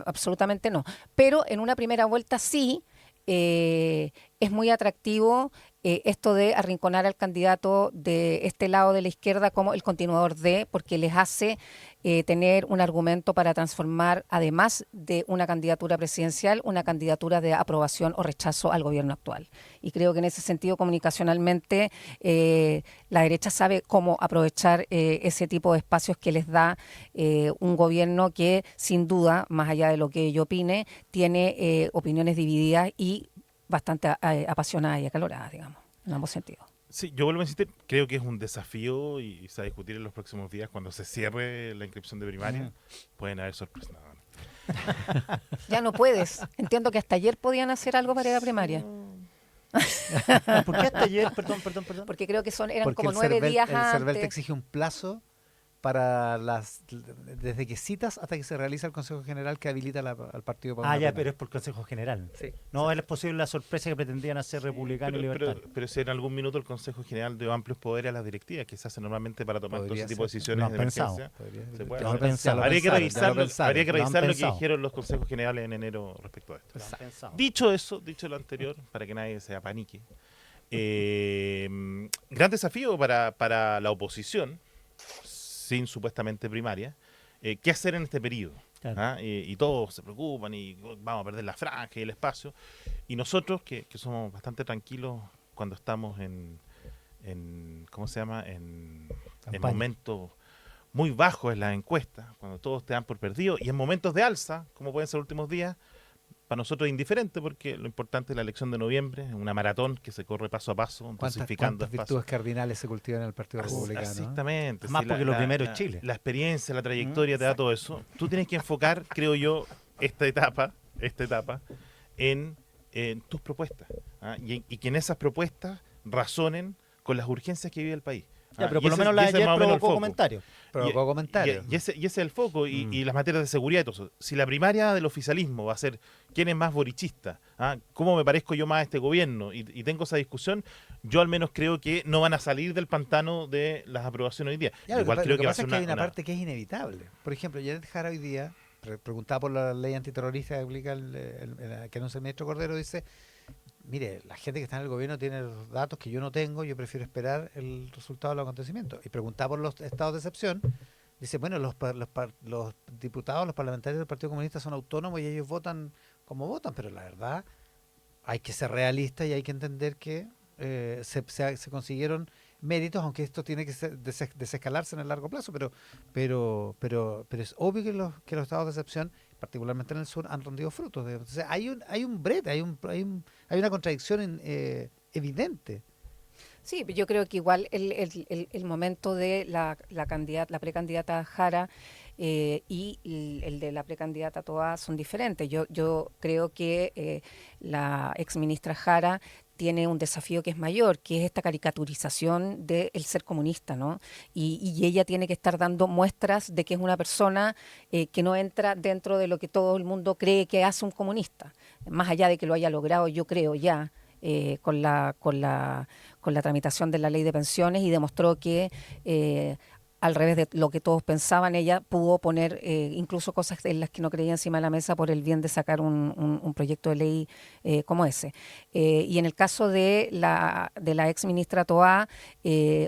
Speaker 3: absolutamente no. Pero en una primera vuelta sí, es muy atractivo esto de arrinconar al candidato de este lado de la izquierda como el continuador porque les hace tener un argumento para transformar, además de una candidatura presidencial, una candidatura de aprobación o rechazo al gobierno actual. Y creo que en ese sentido, comunicacionalmente, la derecha sabe cómo aprovechar ese tipo de espacios que les da un gobierno que, sin duda, más allá de lo que yo opine, tiene opiniones divididas y bastante apasionadas y acaloradas, digamos, en ambos sentidos.
Speaker 2: Sí, yo vuelvo a insistir, creo que es un desafío y se va a discutir en los próximos días cuando se cierre la inscripción de primaria. Pueden haber sorpresas. No.
Speaker 3: Ya no puedes. Entiendo que hasta ayer podían hacer algo para ir a primaria.
Speaker 5: ¿Por qué hasta ayer? Perdón.
Speaker 3: Porque creo que eran
Speaker 1: Porque
Speaker 3: como
Speaker 1: el
Speaker 3: 9 días
Speaker 1: El CERVEL te
Speaker 3: antes.
Speaker 1: exige un plazo para desde que citas hasta que se realiza el Consejo General que habilita al partido para una
Speaker 5: Ya,
Speaker 1: primaria.
Speaker 5: pero es por Consejo General.
Speaker 1: Sí.
Speaker 5: No es posible la sorpresa que pretendían hacer republicano y libertario.
Speaker 2: Pero si en algún minuto el Consejo General dio amplios poderes a las directivas que se hacen normalmente para tomar todo
Speaker 1: Podría
Speaker 2: ese tipo de
Speaker 1: ser.
Speaker 2: decisiones
Speaker 5: Lo han
Speaker 2: de
Speaker 5: pensado.
Speaker 2: emergencia. Se puede
Speaker 5: Ya lo
Speaker 2: hacer.
Speaker 5: pensaron,
Speaker 2: Habría que
Speaker 1: ya lo
Speaker 2: revisarlo,
Speaker 1: pensaron.
Speaker 2: habría que
Speaker 5: Lo han
Speaker 2: revisar lo que
Speaker 5: pensado.
Speaker 2: dijeron los consejos generales en enero respecto a esto.
Speaker 5: Lo han pensado.
Speaker 2: Dicho lo anterior, para que nadie se apanique, gran desafío para la oposición, sin supuestamente primaria, qué hacer en este periodo.
Speaker 5: Claro.
Speaker 2: Y todos se preocupan y vamos a perder la franja y el espacio. Y nosotros, que somos bastante tranquilos cuando estamos en ¿cómo se llama? En momentos muy bajos en las encuestas, cuando todos te dan por perdido, y en momentos de alza, como pueden ser los últimos días, para nosotros es indiferente, porque lo importante es la elección de noviembre, es una maratón que se corre paso a paso, dosificando
Speaker 1: ¿Cuántas virtudes cardinales se cultivan en el Partido Republicano?
Speaker 2: Exactamente.
Speaker 5: Más porque lo primero es Chile.
Speaker 2: La experiencia, la trayectoria te da todo eso. Tú tienes que enfocar, creo yo, esta etapa en tus propuestas. y que en esas propuestas razonen con las urgencias que vive el país.
Speaker 5: Ya, pero
Speaker 2: Y
Speaker 5: por lo
Speaker 2: ese-
Speaker 5: menos
Speaker 2: y
Speaker 5: la de
Speaker 2: ese es
Speaker 5: ayer
Speaker 2: más o menos el
Speaker 5: provocó
Speaker 2: foco.
Speaker 5: comentarios.
Speaker 1: Provocó comentarios.
Speaker 2: Y ese es el foco y las materias de seguridad y todo eso. Si la primaria del oficialismo va a ser quién es más borichista, cómo me parezco yo más a este gobierno, y tengo esa discusión, yo al menos creo que no van a salir del pantano de las aprobaciones hoy día.
Speaker 1: Ya,
Speaker 2: Igual
Speaker 1: lo
Speaker 2: creo
Speaker 1: que
Speaker 2: que va a
Speaker 1: pasa
Speaker 2: ser
Speaker 1: es que hay una parte que es inevitable. Por ejemplo, Janet Jara hoy día, preguntada por la ley antiterrorista que aplica que anuncia el ministro Cordero, dice: mire, la gente que está en el gobierno tiene los datos que yo no tengo, yo prefiero esperar el resultado de los acontecimientos. Y preguntada por los estados de excepción, dice: bueno, los diputados, los parlamentarios del Partido Comunista son autónomos y ellos votan como votan, pero la verdad hay que ser realista y hay que entender que se consiguieron méritos, aunque esto tiene que desescalarse en el largo plazo, pero es obvio que los estados de excepción, particularmente en el sur, han rendido frutos. Entonces hay un brete, hay una contradicción evidente.
Speaker 3: Sí, yo creo que igual el momento de la precandidata Jara y el de la precandidata Toá son diferentes. Yo creo que la exministra Jara tiene un desafío que es mayor, que es esta caricaturización del ser comunista, ¿no? Y ella tiene que estar dando muestras de que es una persona que no entra dentro de lo que todo el mundo cree que hace un comunista. Más allá de que lo haya logrado, yo creo ya, con la tramitación de la ley de pensiones, y demostró que al revés de lo que todos pensaban, ella pudo poner incluso cosas en las que no creía encima de la mesa por el bien de sacar un proyecto de ley como ese. Y en el caso de la ex ministra Toá,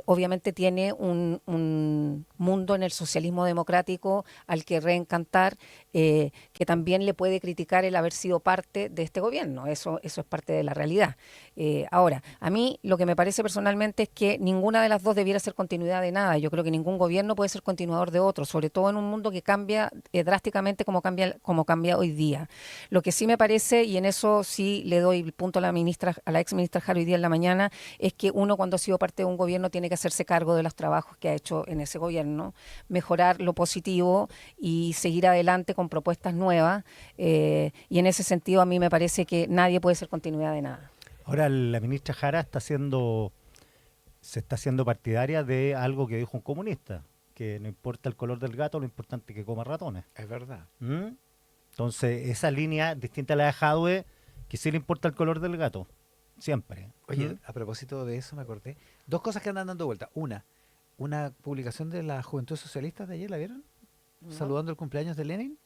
Speaker 3: obviamente tiene un mundo en el socialismo democrático al que reencantar, que también le puede criticar el haber sido parte de este gobierno. Eso es parte de la realidad. Ahora, a mí lo que me parece personalmente es que ninguna de las dos debiera ser continuidad de nada. Yo creo que ningún gobierno puede ser continuador de otro, sobre todo en un mundo que cambia drásticamente como cambia hoy día. Lo que sí me parece, y en eso sí le doy el punto a la ex ministra Jara hoy día en la mañana, es que uno, cuando ha sido parte de un gobierno, tiene que hacerse cargo de los trabajos que ha hecho en ese gobierno, mejorar lo positivo y seguir adelante con propuestas nuevas. Y en ese sentido, a mí me parece que nadie puede ser continuidad de nada.
Speaker 5: Ahora la ministra Jara se está haciendo partidaria de algo que dijo un comunista, que no importa el color del gato, lo importante es que coma ratones.
Speaker 1: Es verdad.
Speaker 5: Entonces, esa línea distinta a la de Jadwe, que sí le importa el color del gato, siempre.
Speaker 1: Oye, a propósito de eso me acordé. Dos cosas que andan dando vuelta. Una publicación de la Juventud Socialista de ayer, ¿la vieron?
Speaker 3: No.
Speaker 1: Saludando el cumpleaños de Lenin.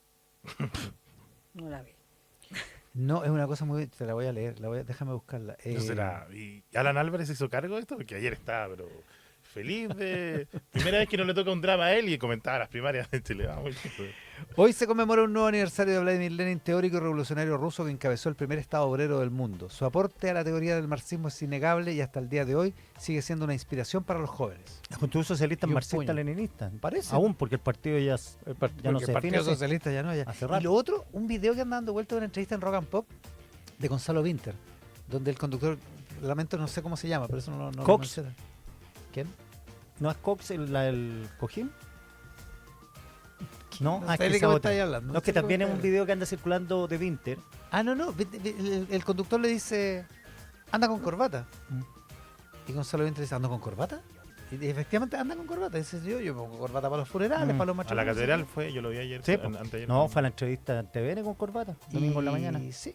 Speaker 3: No la vi.
Speaker 1: No, es una cosa muy... Te la voy a leer, déjame buscarla.
Speaker 2: ¿No será? ¿Y Alan Álvarez hizo cargo de esto? Porque ayer estaba, pero feliz de... Primera vez que no le toca un drama a él, y comentaba las primarias de Chile.
Speaker 1: Hoy se conmemora un nuevo aniversario de Vladimir Lenin, teórico y revolucionario ruso que encabezó el primer Estado obrero del mundo. Su aporte a la teoría del marxismo es innegable y hasta el día de hoy sigue siendo una inspiración para los jóvenes.
Speaker 5: La Juventud Socialista
Speaker 1: Y
Speaker 5: es
Speaker 1: un
Speaker 5: marxista-leninista.
Speaker 1: Parece.
Speaker 5: Aún, porque el partido ya no
Speaker 1: Porque
Speaker 5: se
Speaker 1: el
Speaker 5: define
Speaker 1: Partido
Speaker 5: así.
Speaker 1: Socialista ya no. Ya.
Speaker 5: Hace
Speaker 1: Y
Speaker 5: rato.
Speaker 1: lo otro, un video que anda dando vuelta de una entrevista en Rock and Pop de Gonzalo Winter, donde el conductor, lamento, no sé cómo se llama, pero eso no lo
Speaker 5: Cox.
Speaker 1: menciona. ¿Quién?
Speaker 5: ¿No es Cox el cojín? No,
Speaker 1: No
Speaker 5: es
Speaker 1: sé
Speaker 5: que
Speaker 1: de
Speaker 5: esa
Speaker 1: qué me
Speaker 5: otra.
Speaker 1: estáis hablando.
Speaker 5: No, es que
Speaker 1: sé de
Speaker 5: también
Speaker 1: qué
Speaker 5: es
Speaker 1: me
Speaker 5: un
Speaker 1: estáis
Speaker 5: video que anda circulando de Winter.
Speaker 1: hablando. No, el conductor le dice, anda con corbata. Y Gonzalo Winter dice, ¿ando con corbata? Y efectivamente anda con corbata. Dice, yo pongo corbata para los funerales, para los
Speaker 2: A
Speaker 1: matrimonios.
Speaker 2: la catedral fue, yo lo vi ayer.
Speaker 5: Sí,
Speaker 2: anteayer.
Speaker 5: No, fue a la entrevista en TVN con corbata, domingo en la mañana.
Speaker 1: Sí,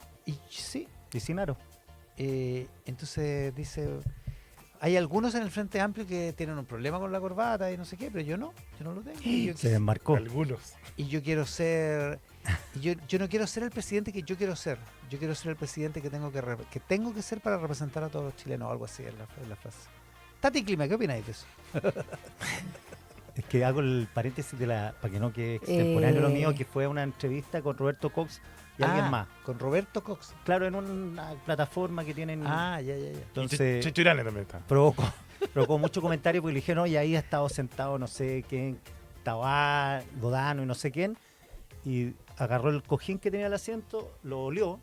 Speaker 5: Y sin aro.
Speaker 1: entonces dice, hay algunos en el Frente Amplio que tienen un problema con la corbata y no sé qué, pero yo no lo tengo.
Speaker 5: Se desmarcó.
Speaker 2: Algunos.
Speaker 1: Y yo quiero ser, yo no quiero ser el presidente que yo quiero ser. Yo quiero ser el presidente que tengo que ser para representar a todos los chilenos, algo así en la frase. Tati Clima, ¿qué opináis de eso?
Speaker 5: Es que hago el paréntesis para que no quede extemporáneo lo mío, que fue una entrevista con Roberto Cox y alguien más.
Speaker 1: Con Roberto Cox.
Speaker 5: Claro, en una plataforma que tienen.
Speaker 1: Ya.
Speaker 5: Entonces
Speaker 2: Checho Irane también está.
Speaker 5: provocó mucho comentario porque le dije, no, y ahí ha estado sentado no sé quién, Tabá, Godano y no sé quién, y agarró el cojín que tenía el asiento, lo olió,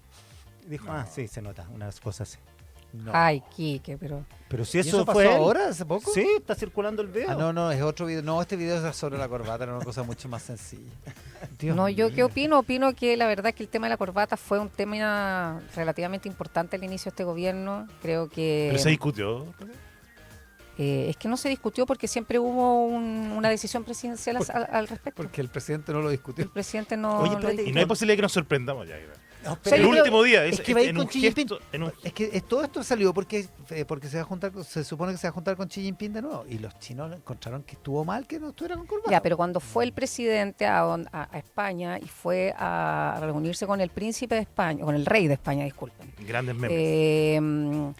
Speaker 5: y dijo, sí, se nota, unas cosas así. No.
Speaker 3: Ay, Quique, pero...
Speaker 5: Pero si
Speaker 1: ¿Y
Speaker 5: eso
Speaker 1: pasó
Speaker 5: fue él.
Speaker 1: ahora, hace poco?
Speaker 5: Sí, está circulando el video.
Speaker 1: No, es otro video. No, este video es sobre la corbata, era una cosa mucho más sencilla. Dios
Speaker 3: No, ¿yo qué
Speaker 1: mío.
Speaker 3: opino? Opino que la verdad es que el tema de la corbata fue un tema relativamente importante al inicio de este gobierno. Creo que...
Speaker 2: Pero se discutió.
Speaker 3: es que no se discutió porque siempre hubo una decisión presidencial al respecto.
Speaker 1: Porque el presidente no lo discutió.
Speaker 3: El presidente no
Speaker 5: Oye,
Speaker 3: lo
Speaker 5: espérate,
Speaker 2: Y no hay posibilidad que nos sorprendamos ya.
Speaker 1: No,
Speaker 3: O sea,
Speaker 2: El
Speaker 3: yo creo-
Speaker 2: último día,
Speaker 1: es que va a ir
Speaker 2: en
Speaker 1: con
Speaker 2: un
Speaker 1: Xi Jinping.
Speaker 2: gesto, en un-
Speaker 1: Es que todo esto salió porque se va a juntar, se supone que se va a juntar con Xi Jinping de nuevo. Y los chinos encontraron que estuvo mal que no estuviera con corbata.
Speaker 3: Ya, pero cuando fue el presidente a España y fue a reunirse con el príncipe de España, con el rey de España, disculpen,
Speaker 2: Grandes memes.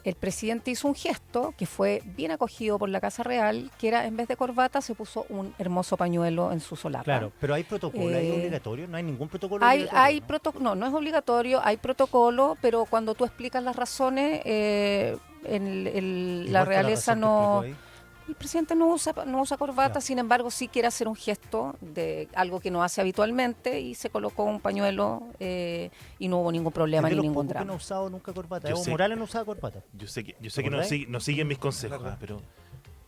Speaker 3: el presidente hizo un gesto que fue bien acogido por la Casa Real, que era, en vez de corbata, se puso un hermoso pañuelo en su solapa.
Speaker 5: Claro, pero hay protocolo, hay
Speaker 3: Eh,
Speaker 5: obligatorio, no hay ningún protocolo
Speaker 3: Hay
Speaker 5: obligatorio, ¿no?
Speaker 3: no es obligatorio, hay protocolo, pero cuando tú explicas las razones,
Speaker 5: Igual
Speaker 3: la
Speaker 5: que
Speaker 3: realeza
Speaker 5: razón que
Speaker 3: no...
Speaker 5: explicó ahí.
Speaker 3: El presidente no usa corbata,
Speaker 5: Ya.
Speaker 3: sin embargo sí quiere hacer un gesto de algo que no hace habitualmente y se colocó un pañuelo y no hubo ningún problema
Speaker 5: Es de
Speaker 3: ni
Speaker 5: los
Speaker 3: ningún
Speaker 5: pocos que no ha
Speaker 3: drama.
Speaker 5: usado nunca corbata.
Speaker 2: Yo
Speaker 5: Evo
Speaker 2: sé.
Speaker 5: Morales no usaba corbata.
Speaker 2: Yo sé que
Speaker 5: ¿Te
Speaker 2: no,
Speaker 5: acordás?
Speaker 2: no siguen mis consejos,
Speaker 1: Verdad.
Speaker 2: pero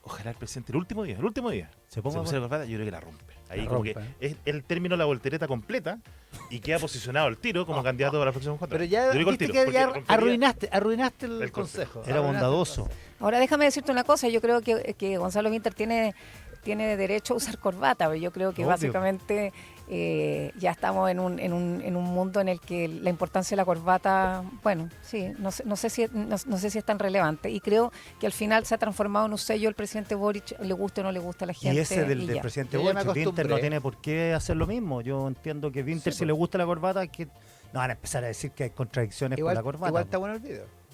Speaker 2: ojalá el presidente el último día,
Speaker 5: Se ponga
Speaker 2: pusiera la corbata, yo creo que la rompe. Ahí
Speaker 1: La
Speaker 2: como
Speaker 1: rompe,
Speaker 2: que es el término la voltereta completa y queda posicionado al tiro como candidato a la próxima
Speaker 1: Pero ya
Speaker 2: Yo digo al
Speaker 1: viste
Speaker 2: tiro,
Speaker 1: que ya
Speaker 2: porque rompería-
Speaker 1: arruinaste el
Speaker 2: el
Speaker 1: consejo.
Speaker 2: consejo.
Speaker 5: Era
Speaker 1: Arruinaste
Speaker 5: bondadoso.
Speaker 1: el consejo.
Speaker 3: Ahora déjame decirte una cosa, yo creo que Gonzalo Winter tiene derecho a usar corbata, pero yo creo que
Speaker 5: Obvio.
Speaker 3: básicamente ya estamos en un mundo en el que la importancia de la corbata, bueno, sí, no sé si es tan relevante y creo que al final se ha transformado en un sello del presidente Boric, le guste o no le gusta a la gente.
Speaker 5: Y ese del
Speaker 3: ya.
Speaker 5: presidente
Speaker 1: Yo ya me
Speaker 5: Boric, Winter
Speaker 1: acostumbré.
Speaker 5: no tiene por qué hacer lo mismo. Yo entiendo que Winter,
Speaker 1: Sí,
Speaker 5: si
Speaker 1: pues.
Speaker 5: le gusta la corbata, que no van a empezar a decir que hay contradicciones
Speaker 1: Igual,
Speaker 5: con la corbata.
Speaker 1: igual está bueno el video.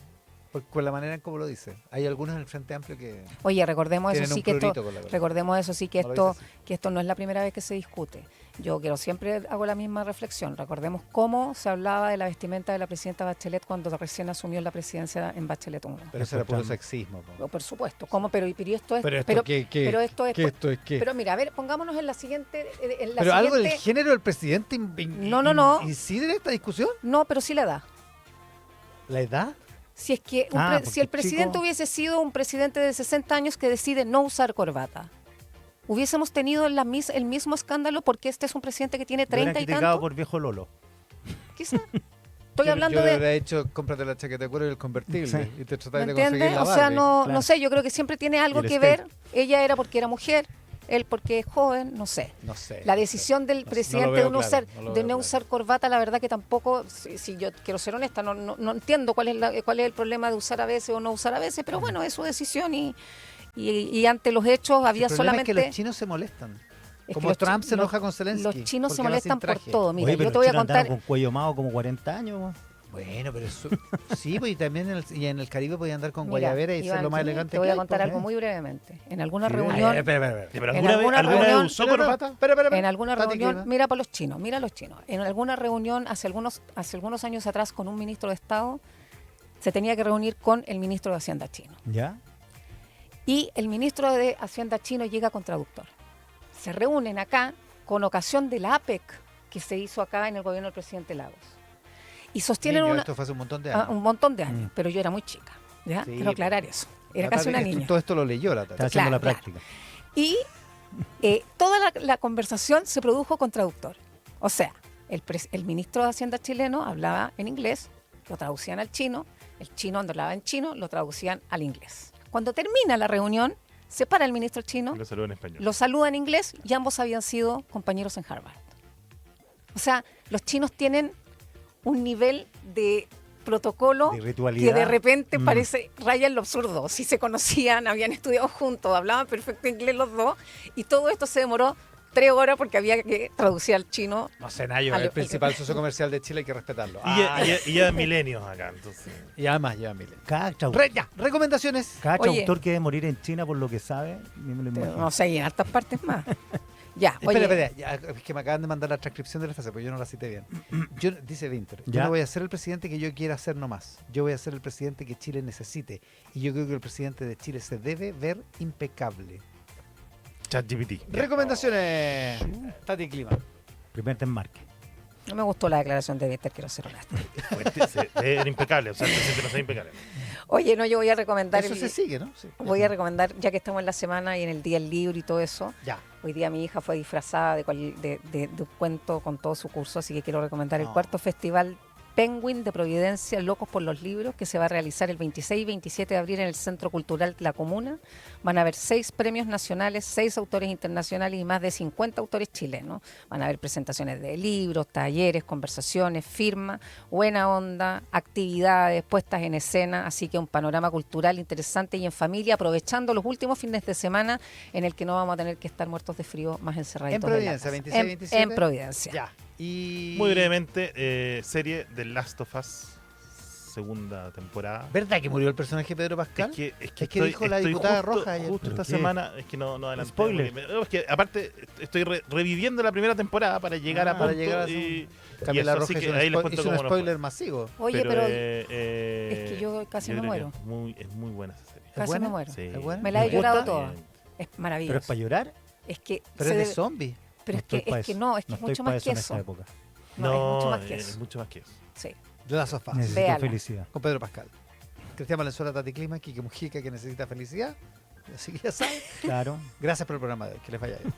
Speaker 1: Por la manera en cómo lo dice. Hay algunos en el Frente Amplio que
Speaker 3: Oye, recordemos
Speaker 1: tienen
Speaker 3: eso sí
Speaker 1: un
Speaker 3: que esto,
Speaker 1: prurito con la corbata.
Speaker 3: recordemos eso sí que
Speaker 1: No lo
Speaker 3: esto,
Speaker 1: dice así.
Speaker 3: que esto no es la primera vez que se discute. Yo siempre hago la misma reflexión. Recordemos cómo se hablaba de la vestimenta de la presidenta Bachelet cuando recién asumió la presidencia en Bachelet 1.
Speaker 1: Pero eso era puro
Speaker 5: Escuchando.
Speaker 1: sexismo. po.
Speaker 3: Por supuesto, ¿cómo? Pero esto es,
Speaker 1: Pero esto
Speaker 3: pero,
Speaker 1: qué,
Speaker 3: pero esto es,
Speaker 1: esto es qué.
Speaker 3: pero mira, a ver, pongámonos en la siguiente,
Speaker 1: Pero algo del
Speaker 3: siguiente-
Speaker 1: género del presidente
Speaker 3: No.
Speaker 1: incide en esta discusión.
Speaker 3: no, pero sí la da.
Speaker 1: ¿La edad?
Speaker 3: Si es que
Speaker 5: porque
Speaker 3: si el presidente
Speaker 5: chico-
Speaker 3: hubiese sido un presidente de 60 años que decide no usar corbata, hubiésemos tenido el mismo escándalo porque este es un presidente que tiene
Speaker 5: Lo hubieran
Speaker 3: 30 y
Speaker 5: criticado
Speaker 3: tanto.
Speaker 5: por viejo Lolo.
Speaker 3: Quizá. Estoy hablando
Speaker 1: yo le
Speaker 3: de...
Speaker 1: hubiera hecho, cómprate la chaqueta de cuero y el convertible.
Speaker 5: Sí.
Speaker 1: Y te
Speaker 3: ¿Me
Speaker 1: tratáis de conseguir
Speaker 3: entiendes?
Speaker 1: la
Speaker 3: O sea,
Speaker 1: Barbie.
Speaker 3: no
Speaker 5: claro.
Speaker 3: sé, yo creo que siempre tiene algo
Speaker 5: Y el
Speaker 3: que
Speaker 5: skate.
Speaker 3: ver. Ella era porque era mujer, él porque es joven, no sé.
Speaker 1: No sé.
Speaker 3: La decisión del
Speaker 1: No lo
Speaker 3: presidente
Speaker 1: veo
Speaker 3: de no,
Speaker 1: claro,
Speaker 3: usar,
Speaker 1: no lo
Speaker 3: de
Speaker 1: veo
Speaker 3: no
Speaker 1: claro.
Speaker 3: usar corbata, la verdad que tampoco, si yo quiero ser honesta, no entiendo cuál es el problema de usar a veces o no usar a veces, pero bueno, es su decisión y ante los hechos había
Speaker 1: El problema
Speaker 3: solamente...
Speaker 1: es que los chinos se molestan.
Speaker 3: es que
Speaker 1: Como
Speaker 3: los
Speaker 1: Trump
Speaker 3: chi-
Speaker 1: se
Speaker 3: los-
Speaker 1: enoja con Zelensky.
Speaker 3: Los chinos se
Speaker 1: porque va sin
Speaker 3: molestan por
Speaker 1: traje.
Speaker 3: todo. Mira,
Speaker 5: Oye, pero
Speaker 3: yo te voy a
Speaker 5: los chinos andaron
Speaker 3: contar...
Speaker 5: con cuello mao como 40 años.
Speaker 1: Bueno, pero sí, pues y también en el Caribe podía andar con
Speaker 3: Mira,
Speaker 1: guayabera y ser
Speaker 3: Iván,
Speaker 1: lo más
Speaker 3: sí,
Speaker 1: elegante
Speaker 3: te voy
Speaker 1: que
Speaker 3: a
Speaker 1: hay,
Speaker 3: contar
Speaker 1: pues.
Speaker 3: algo muy brevemente. En alguna
Speaker 5: Sí,
Speaker 3: reunión...
Speaker 1: Espera.
Speaker 2: ¿Pero
Speaker 3: En
Speaker 2: alguna
Speaker 3: alguna
Speaker 2: vez
Speaker 3: reunión-
Speaker 2: usó corbata?
Speaker 1: Espera.
Speaker 3: En alguna
Speaker 1: Tati,
Speaker 3: reunión,
Speaker 1: ¿qué?
Speaker 3: mira los chinos. En alguna reunión hace algunos años atrás con un ministro de Estado, se tenía que reunir con el ministro de Hacienda chino.
Speaker 5: ¿Ya?
Speaker 3: Y el ministro de Hacienda chino llega con traductor. Se reúnen acá con ocasión de la APEC que se hizo acá en el gobierno del presidente Lagos. Y sostienen
Speaker 1: Niño,
Speaker 3: una,
Speaker 1: esto fue hace un montón de años.
Speaker 3: un montón de años, pero yo era muy chica. ¿Ya?
Speaker 1: Sí,
Speaker 3: Quiero aclarar eso. Era
Speaker 1: La
Speaker 3: casi
Speaker 1: Tati,
Speaker 3: una niña.
Speaker 1: Todo esto lo leyó la Tati.
Speaker 5: Está haciendo
Speaker 3: Claro,
Speaker 5: la
Speaker 3: claro.
Speaker 5: práctica.
Speaker 3: Y toda la conversación se produjo con traductor. O sea, el ministro de Hacienda chileno hablaba en inglés, lo traducían al chino, el chino hablaba en chino, lo traducían al inglés. Cuando termina la reunión, se para el ministro chino,
Speaker 2: Lo saludo en español.
Speaker 3: lo saluda en inglés y ambos habían sido compañeros en Harvard. O sea, los chinos tienen un nivel de protocolo
Speaker 5: De ritualidad.
Speaker 3: que de repente
Speaker 5: Mm.
Speaker 3: parece raya en lo absurdo. Si se conocían, habían estudiado juntos, hablaban perfecto inglés los dos y todo esto se demoró 3 horas porque había que traducir al chino.
Speaker 1: No sé, Nayo,
Speaker 3: Al-
Speaker 1: el principal socio comercial de Chile hay que respetarlo.
Speaker 2: Y ya milenios acá, entonces.
Speaker 1: Y además lleva miles.
Speaker 5: Cada, trau-
Speaker 1: Ya, recomendaciones.
Speaker 5: cada
Speaker 3: Oye.
Speaker 5: traductor que debe morir en China por lo que sabe, ni me lo imagino.
Speaker 3: No sé, y en hartas partes más. Ya, oye,
Speaker 1: Espera, ya, es que me acaban de mandar la transcripción de la frase, pero yo no la cité bien. Dice Winter, yo
Speaker 5: ¿Ya?
Speaker 1: no voy a ser el presidente que yo quiera ser nomás. Yo voy a ser el presidente que Chile necesite. Y yo creo que el presidente de Chile se debe ver impecable.
Speaker 2: ChatGPT.
Speaker 1: Recomendaciones. Tati Clima.
Speaker 5: Primer desmarque.
Speaker 3: no me gustó la declaración de Víctor, quiero ser honesta.
Speaker 2: Fuerte, debe ser impecable, o sea, el presidente no sea impecable.
Speaker 3: Oye, no, yo voy a recomendar...
Speaker 1: Eso se sigue, ¿no? Sí.
Speaker 3: Voy a recomendar, ya que estamos en la semana y en el Día del Libro y todo eso,
Speaker 1: Ya.
Speaker 3: hoy día mi hija fue disfrazada de un cuento con todo su curso, así que quiero recomendar el cuarto festival Penguin de Providencia, Locos por los Libros, que se va a realizar el 26 y 27 de abril en el Centro Cultural La Comuna. Van a haber 6 premios nacionales, 6 autores internacionales y más de 50 autores chilenos. Van a haber presentaciones de libros, talleres, conversaciones, firmas, buena onda, actividades, puestas en escena, así que un panorama cultural interesante y en familia, aprovechando los últimos fines de semana en el que no vamos a tener que estar muertos de frío más encerraditos.
Speaker 1: En Providencia, 26 y 27.
Speaker 3: En Providencia.
Speaker 1: Ya. Y...
Speaker 2: Muy brevemente, serie The Last of Us, segunda temporada.
Speaker 1: ¿Verdad que murió el personaje de Pedro Pascal?
Speaker 2: Es que
Speaker 1: dijo la diputada Roja ayer.
Speaker 2: justo
Speaker 5: ¿Pero
Speaker 2: esta
Speaker 5: qué?
Speaker 2: semana, es que no adelanté.
Speaker 5: Spoiler.
Speaker 2: Es que aparte estoy reviviendo la primera temporada para llegar a
Speaker 1: para
Speaker 2: punto
Speaker 1: llegar a
Speaker 2: y
Speaker 1: Camila
Speaker 2: eso,
Speaker 1: Roja
Speaker 2: así que
Speaker 1: hizo
Speaker 2: ahí les
Speaker 1: un,
Speaker 2: cuento
Speaker 1: hizo un
Speaker 2: cómo nos
Speaker 1: spoiler masivo.
Speaker 3: Oye, pero
Speaker 2: es
Speaker 3: que yo casi me
Speaker 2: creo que
Speaker 3: muero.
Speaker 2: es muy buena esa serie.
Speaker 3: Casi
Speaker 1: buena?
Speaker 3: me muero.
Speaker 2: Sí.
Speaker 1: ¿Es buena?
Speaker 3: Me la he
Speaker 1: ¿Te
Speaker 3: llorado
Speaker 1: gusta?
Speaker 3: toda.
Speaker 2: Bien.
Speaker 3: Es
Speaker 5: ¿Pero
Speaker 3: maravilloso.
Speaker 5: es para llorar?
Speaker 3: Es que
Speaker 1: Pero
Speaker 3: se
Speaker 1: es de
Speaker 3: de-
Speaker 1: zombie.
Speaker 3: pero
Speaker 5: No
Speaker 3: es que
Speaker 5: estoy pa'
Speaker 3: es que
Speaker 5: eso.
Speaker 3: no, es que
Speaker 5: No
Speaker 3: es mucho
Speaker 5: estoy pa'
Speaker 3: más que
Speaker 5: en esta
Speaker 3: eso.
Speaker 5: época.
Speaker 3: No, es mucho más que
Speaker 2: es
Speaker 3: eso.
Speaker 2: mucho más que eso.
Speaker 3: Sí.
Speaker 1: De las sofás.
Speaker 5: Necesito
Speaker 3: Véala.
Speaker 5: felicidad.
Speaker 1: Con Pedro Pascal. Cristian Valenzuela, Tati Clima, Quique Mujica, que necesita felicidad. Así que ya saben.
Speaker 5: Claro.
Speaker 1: Gracias por el programa de hoy. Que les vaya bien.